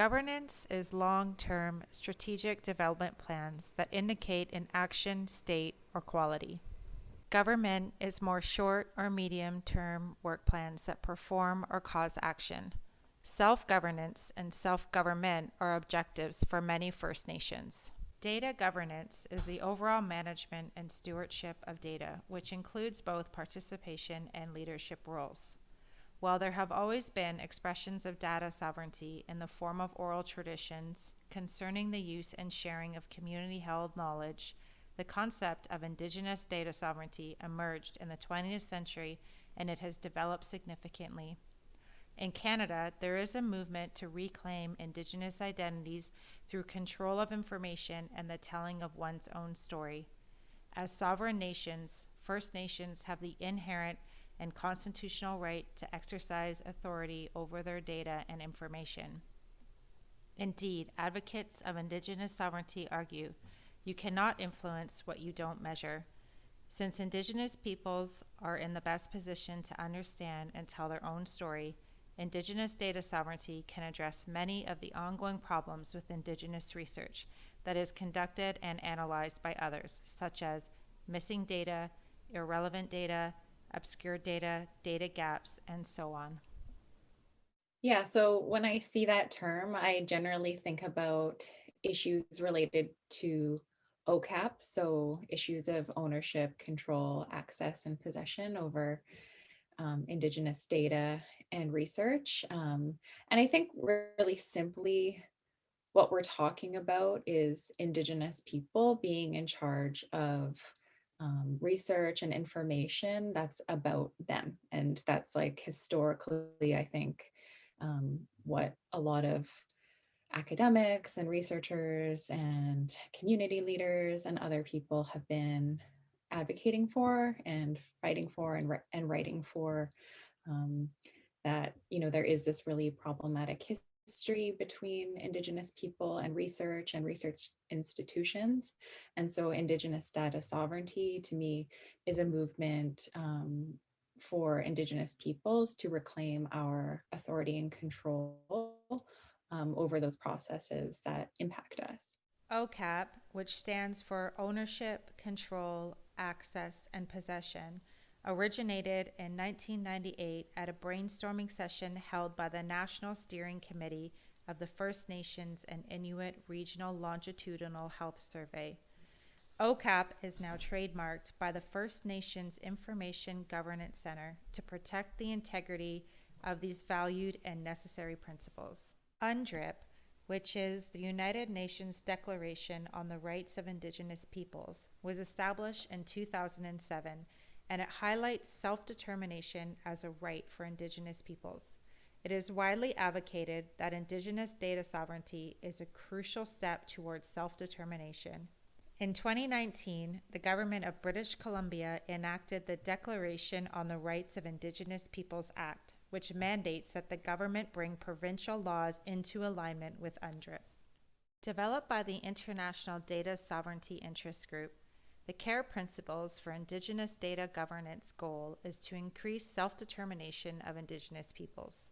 Governance is long-term strategic development plans that indicate an action, state, or quality. Government is more short or medium-term work plans that perform or cause action. Self-governance and self-government are objectives for many First Nations. Data governance is the overall management and stewardship of data, which includes both participation and leadership roles. While there have always been expressions of data sovereignty in the form of oral traditions concerning the use and sharing of community-held knowledge, the concept of Indigenous data sovereignty emerged in the 20th century, and it has developed significantly. In Canada, there is a movement to reclaim Indigenous identities through control of information and the telling of one's own story. As sovereign nations, First Nations have the inherent and constitutional right to exercise authority over their data and information. Indeed, advocates of Indigenous sovereignty argue you cannot influence what you don't measure. Since Indigenous peoples are in the best position to understand and tell their own story, Indigenous data sovereignty can address many of the ongoing problems with Indigenous research that is conducted and analyzed by others, such as missing data, irrelevant data, obscure data, data gaps, and so on. Yeah, so when I see that term, I generally think about issues related to OCAP, so issues of ownership, control, access, and possession over Indigenous data and research. And I think really simply what we're talking about is Indigenous people being in charge of research and information that's about them. And that's like historically, I think, what a lot of academics and researchers and community leaders and other people have been advocating for and fighting for and writing for, that, you know, there is this really problematic history between Indigenous people and research institutions. And so Indigenous data sovereignty to me is a movement for Indigenous peoples to reclaim our authority and control over those processes that impact us. OCAP, which stands for Ownership, Control, Access, and Possession, originated in 1998 at a brainstorming session held by the National Steering Committee of the First Nations and Inuit Regional Longitudinal Health Survey. OCAP is now trademarked by the First Nations Information Governance Center to protect the integrity of these valued and necessary principles. UNDRIP, which is the United Nations Declaration on the Rights of Indigenous Peoples, was established in 2007, and it highlights self-determination as a right for Indigenous peoples. It is widely advocated that Indigenous data sovereignty is a crucial step towards self-determination. In 2019, the government of British Columbia enacted the Declaration on the Rights of Indigenous Peoples Act, which mandates that the government bring provincial laws into alignment with UNDRIP. Developed by the International Data Sovereignty Interest Group, the CARE principles for Indigenous data governance goal is to increase self-determination of Indigenous peoples.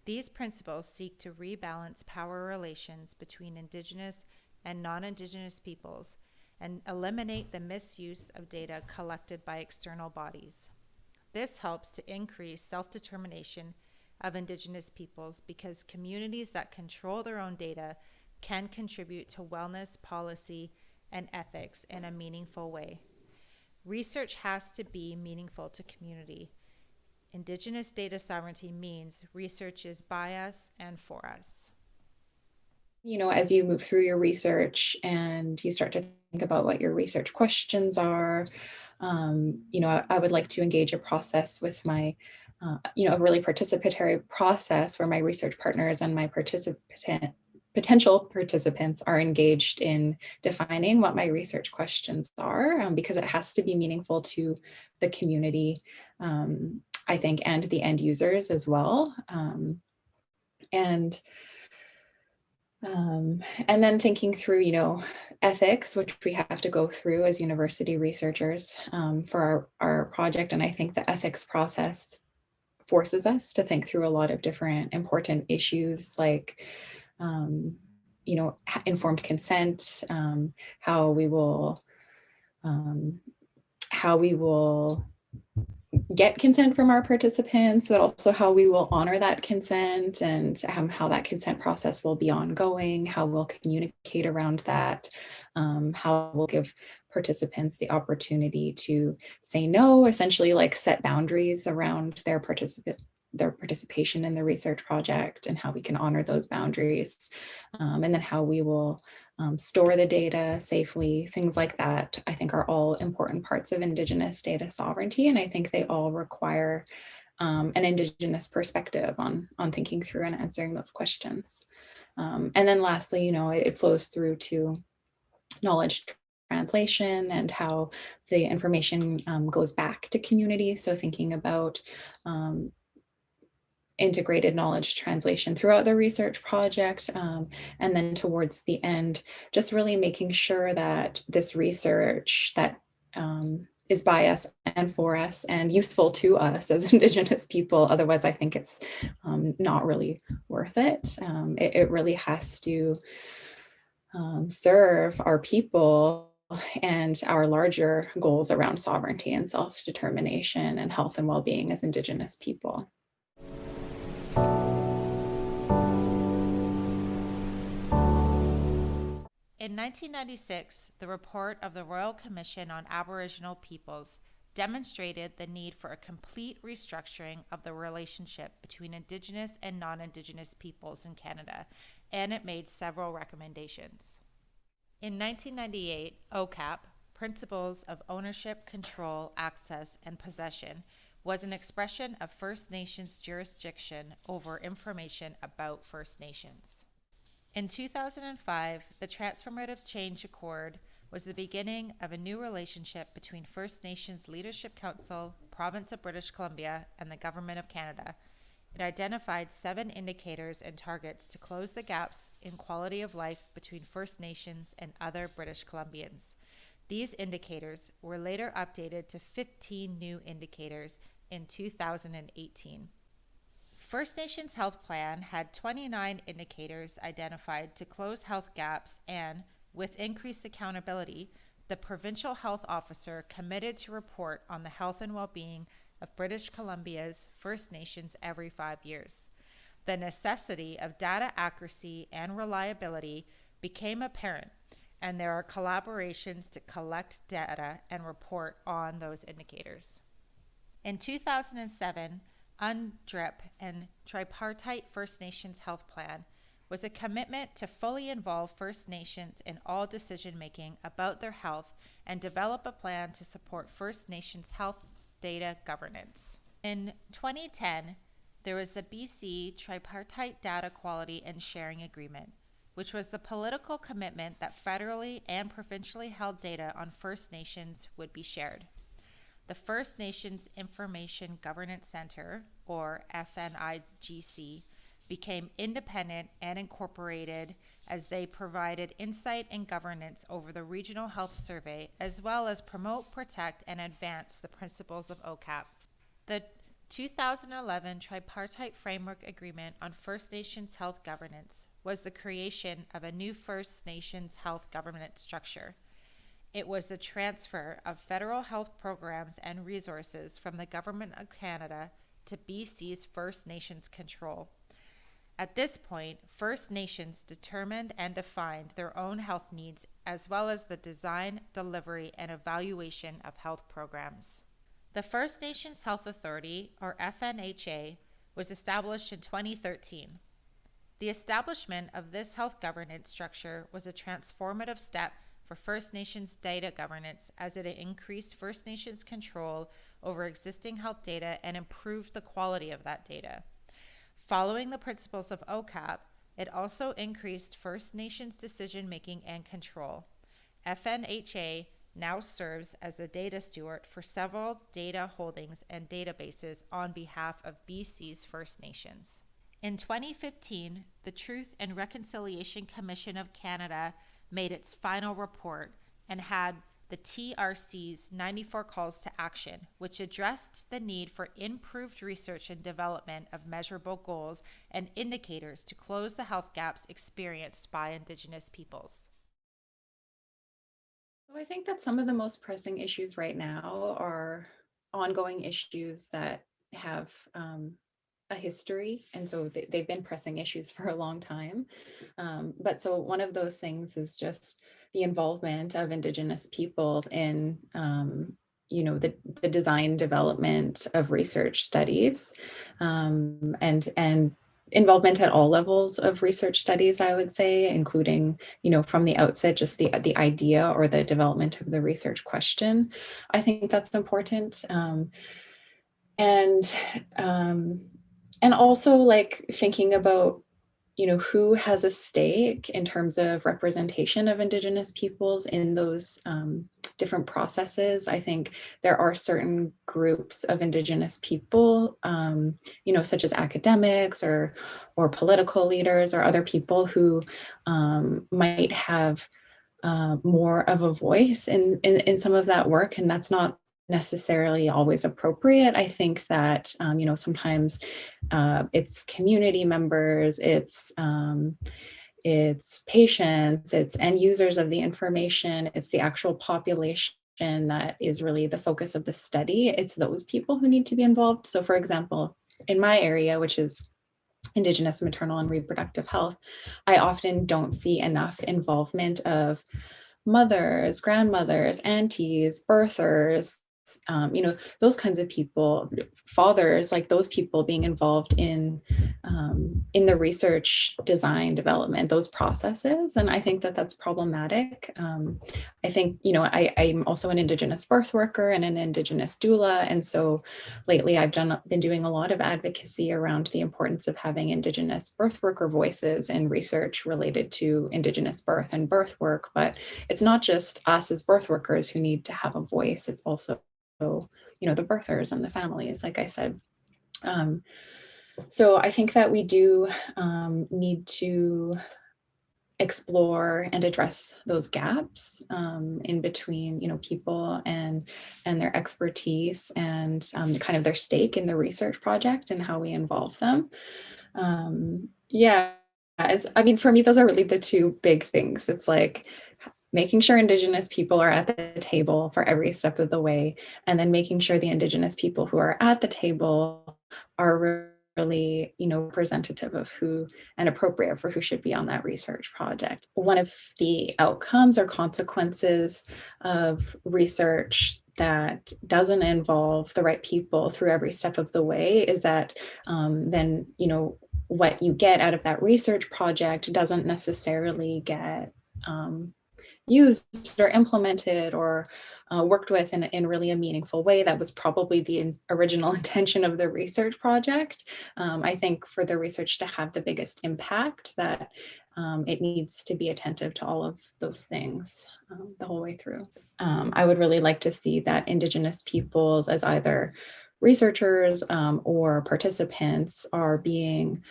These principles seek to rebalance power relations between Indigenous and non-Indigenous peoples and eliminate the misuse of data collected by external bodies. This helps to increase self-determination of Indigenous peoples because communities that control their own data can contribute to wellness policy and ethics in a meaningful way. Research has to be meaningful to community. Indigenous data sovereignty means research is by us and for us. You know, as you move through your research and you start to think about what your research questions are, you know, I would like to engage a process with my, you know, a really participatory process where my research partners and my potential participants are engaged in defining what my research questions are, because it has to be meaningful to the community, I think, and the end users as well. And then thinking through, you know, ethics, which we have to go through as university researchers for our project. And I think the ethics process forces us to think through a lot of different important issues like informed consent, how we will um, how we will get consent from our participants, but also how we will honor that consent, and how that consent process will be ongoing, how we'll communicate around that, how we'll give participants the opportunity to say no, essentially like set boundaries around their participation in the research project, and how we can honor those boundaries, and then how we will store the data safely. Things like that, I think, are all important parts of Indigenous data sovereignty, and I think they all require an Indigenous perspective on thinking through and answering those questions. And then lastly, it flows through to knowledge translation and how the information goes back to community. So thinking about integrated knowledge translation throughout the research project. And then towards the end, just really making sure that this research that is by us and for us and useful to us as Indigenous people. Otherwise, I think it's not really worth it. It really has to serve our people and our larger goals around sovereignty and self-determination and health and well-being as Indigenous people. In 1996, the report of the Royal Commission on Aboriginal Peoples demonstrated the need for a complete restructuring of the relationship between Indigenous and non-Indigenous peoples in Canada, and it made several recommendations. In 1998, OCAP, Principles of Ownership, Control, Access, and Possession, was an expression of First Nations jurisdiction over information about First Nations. In 2005, the Transformative Change Accord was the beginning of a new relationship between First Nations Leadership Council, Province of British Columbia, and the Government of Canada. It identified 7 indicators and targets to close the gaps in quality of life between First Nations and other British Columbians. These indicators were later updated to 15 new indicators in 2018. First Nations Health Plan had 29 indicators identified to close health gaps, and, with increased accountability, the Provincial Health Officer committed to report on the health and well-being of British Columbia's First Nations every 5 years. The necessity of data accuracy and reliability became apparent, and there are collaborations to collect data and report on those indicators. In 2007, UNDRIP and Tripartite First Nations Health Plan was a commitment to fully involve First Nations in all decision-making about their health and develop a plan to support First Nations health data governance. In 2010, there was the BC Tripartite Data Quality and Sharing Agreement, which was the political commitment that federally and provincially held data on First Nations would be shared. The First Nations Information Governance Center, or FNIGC, became independent and incorporated as they provided insight and governance over the Regional Health Survey, as well as promote, protect, and advance the principles of OCAP. The 2011 Tripartite Framework Agreement on First Nations Health Governance was the creation of a new First Nations health governance structure. It was the transfer of federal health programs and resources from the Government of Canada to BC's First Nations control. At this point, First Nations determined and defined their own health needs, as well as the design, delivery, and evaluation of health programs. The First Nations Health Authority, or FNHA, was established in 2013. The establishment of this health governance structure was a transformative step for First Nations data governance, as it increased First Nations control over existing health data and improved the quality of that data. Following the principles of OCAP, it also increased First Nations decision-making and control. FNHA now serves as the data steward for several data holdings and databases on behalf of BC's First Nations. In 2015, the Truth and Reconciliation Commission of Canada made its final report and had the TRC's 94 calls to action, which addressed the need for improved research and development of measurable goals and indicators to close the health gaps experienced by Indigenous peoples. So I think that some of the most pressing issues right now are ongoing issues that have a history. And so they've been pressing issues for a long time. But so one of those things is just the involvement of Indigenous peoples in the design development of research studies, and involvement at all levels of research studies, I would say, including, from the outset, just the idea or the development of the research question. I think that's important. And um, and also like thinking about, who has a stake in terms of representation of Indigenous peoples in those different processes. I think there are certain groups of Indigenous people, such as academics or political leaders or other people who might have more of a voice in some of that work, and that's not necessarily always appropriate. I think that sometimes it's community members, it's patients, it's end users of the information, it's the actual population that is really the focus of the study. It's those people who need to be involved. So, for example, in my area, which is Indigenous maternal and reproductive health, I often don't see enough involvement of mothers, grandmothers, aunties, birthers, those kinds of people, fathers, like those people being involved in the research, design, development, those processes. And I think that that's problematic. I think, I'm also an Indigenous birth worker and an Indigenous doula. And so lately I've been doing a lot of advocacy around the importance of having Indigenous birth worker voices in research related to Indigenous birth and birth work. But it's not just us as birth workers who need to have a voice. It's also, the birthers and the families, like I said. So I think that we do need to explore and address those gaps in between, people and their expertise and kind of their stake in the research project and how we involve them. Yeah, for me, those are really the two big things. It's like making sure Indigenous people are at the table for every step of the way, and then making sure the Indigenous people who are at the table are really, representative of who and appropriate for who should be on that research project. One of the outcomes or consequences of research that doesn't involve the right people through every step of the way is that then, what you get out of that research project doesn't necessarily get used or implemented or worked with in really a meaningful way. That was probably the original intention of the research project. I think for the research to have the biggest impact, that it needs to be attentive to all of those things the whole way through. I would really like to see that Indigenous peoples as either researchers or participants are being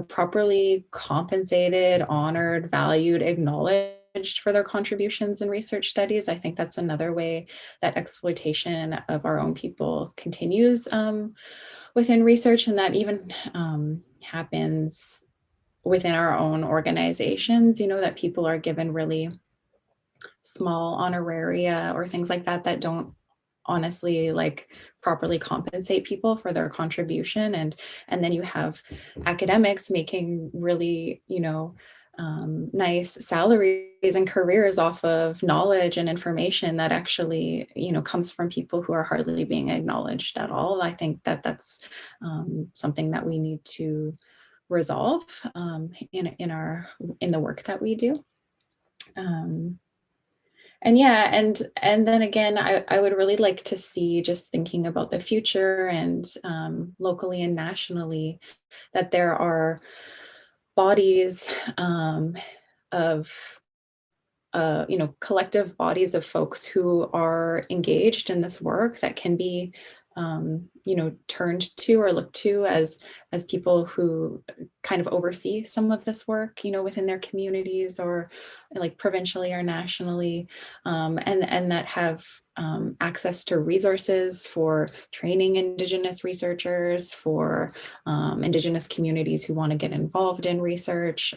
properly compensated, honored, valued, acknowledged for their contributions in research studies. I think that's another way that exploitation of our own people continues within research, and that even happens within our own organizations, that people are given really small honoraria or things like that that don't honestly like properly compensate people for their contribution, and then you have academics making really nice salaries and careers off of knowledge and information that actually comes from people who are hardly being acknowledged at all. I think that that's something that we need to resolve in the work that we do. And yeah, and then again, I would really like to see, just thinking about the future and locally and nationally, that there are bodies of collective bodies of folks who are engaged in this work that can be turned to or looked to as people who kind of oversee some of this work, within their communities or like provincially or nationally, and that have access to resources for training Indigenous researchers, for Indigenous communities who want to get involved in research,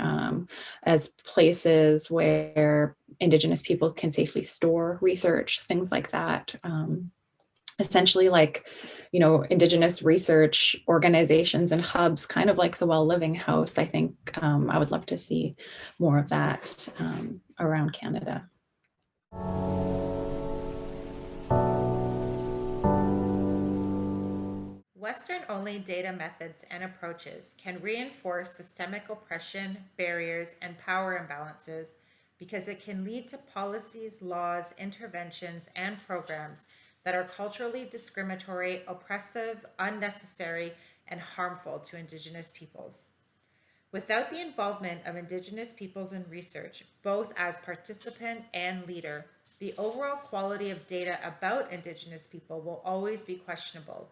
as places where Indigenous people can safely store research, things like that. Essentially like, Indigenous research organizations and hubs, kind of like the Well Living House. I think I would love to see more of that around Canada. Western-only data methods and approaches can reinforce systemic oppression, barriers, and power imbalances because it can lead to policies, laws, interventions, and programs that are culturally discriminatory, oppressive, unnecessary, and harmful to Indigenous peoples. Without the involvement of Indigenous peoples in research, both as participant and leader, the overall quality of data about Indigenous people will always be questionable.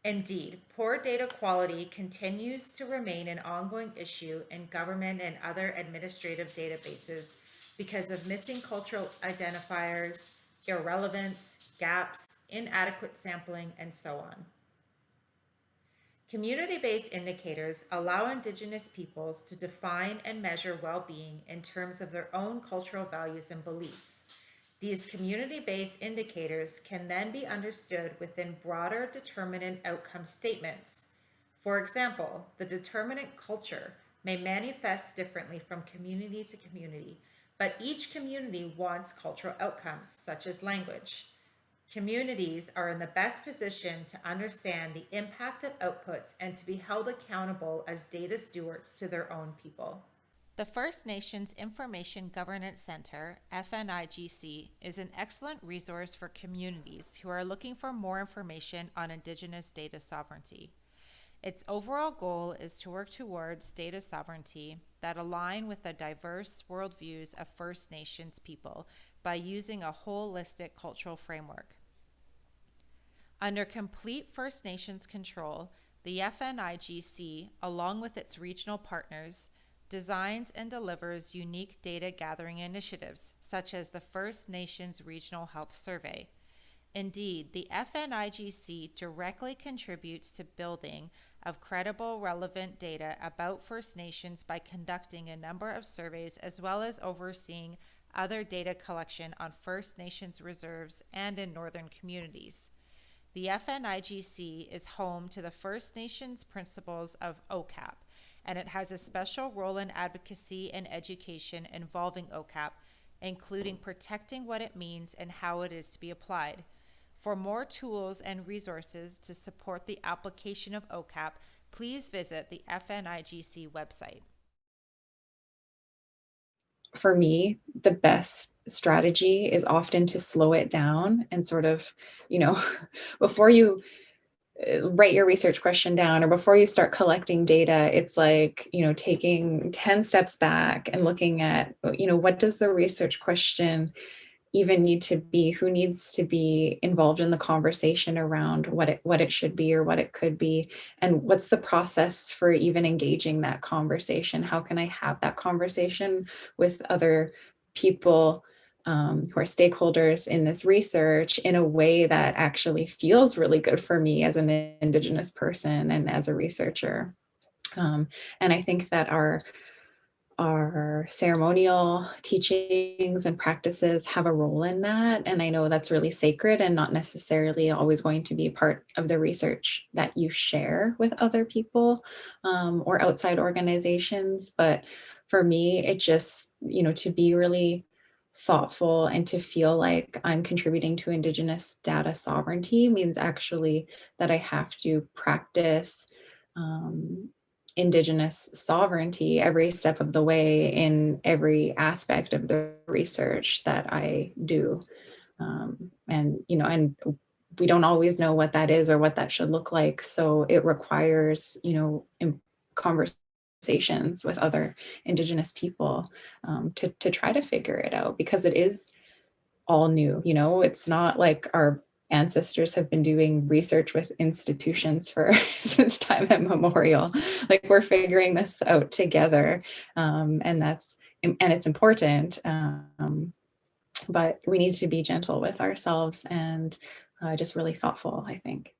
Indeed, poor data quality continues to remain an ongoing issue in government and other administrative databases because of missing cultural identifiers, irrelevance, gaps, inadequate sampling, and so on. Community-based indicators allow Indigenous peoples to define and measure well-being in terms of their own cultural values and beliefs. These community-based indicators can then be understood within broader determinant outcome statements. For example, the determinant culture may manifest differently from community to community, but each community wants cultural outcomes, such as language. Communities are in the best position to understand the impact of outputs and to be held accountable as data stewards to their own people. The First Nations Information Governance Center, FNIGC, is an excellent resource for communities who are looking for more information on Indigenous data sovereignty. Its overall goal is to work towards data sovereignty that align with the diverse worldviews of First Nations people by using a holistic cultural framework. Under complete First Nations control, the FNIGC, along with its regional partners, designs and delivers unique data gathering initiatives, such as the First Nations Regional Health Survey. Indeed, the FNIGC directly contributes to building of credible, relevant data about First Nations by conducting a number of surveys as well as overseeing other data collection on First Nations reserves and in northern communities. The FNIGC is home to the First Nations principles of OCAP, and it has a special role in advocacy and education involving OCAP, including protecting what it means and how it is to be applied. For more tools and resources to support the application of OCAP, please visit the FNIGC website. For me, the best strategy is often to slow it down and sort of, before you write your research question down or before you start collecting data, it's like, taking 10 steps back and looking at, what does the research question even need to be, who needs to be involved in the conversation around what it should be or what it could be, and what's the process for even engaging that conversation. How can I have that conversation with other people who are stakeholders in this research in a way that actually feels really good for me as an Indigenous person and as a researcher. And I think that our ceremonial teachings and practices have a role in that. And I know that's really sacred and not necessarily always going to be part of the research that you share with other people or outside organizations. But for me, it just, to be really thoughtful and to feel like I'm contributing to Indigenous data sovereignty means actually that I have to practice Indigenous sovereignty every step of the way in every aspect of the research that I do. And we don't always know what that is or what that should look like. So it requires, conversations with other Indigenous people to try to figure it out, because it is all new. It's not like our ancestors have been doing research with institutions for since time immemorial. Like, we're figuring this out together, and it's important. But we need to be gentle with ourselves and just really thoughtful, I think.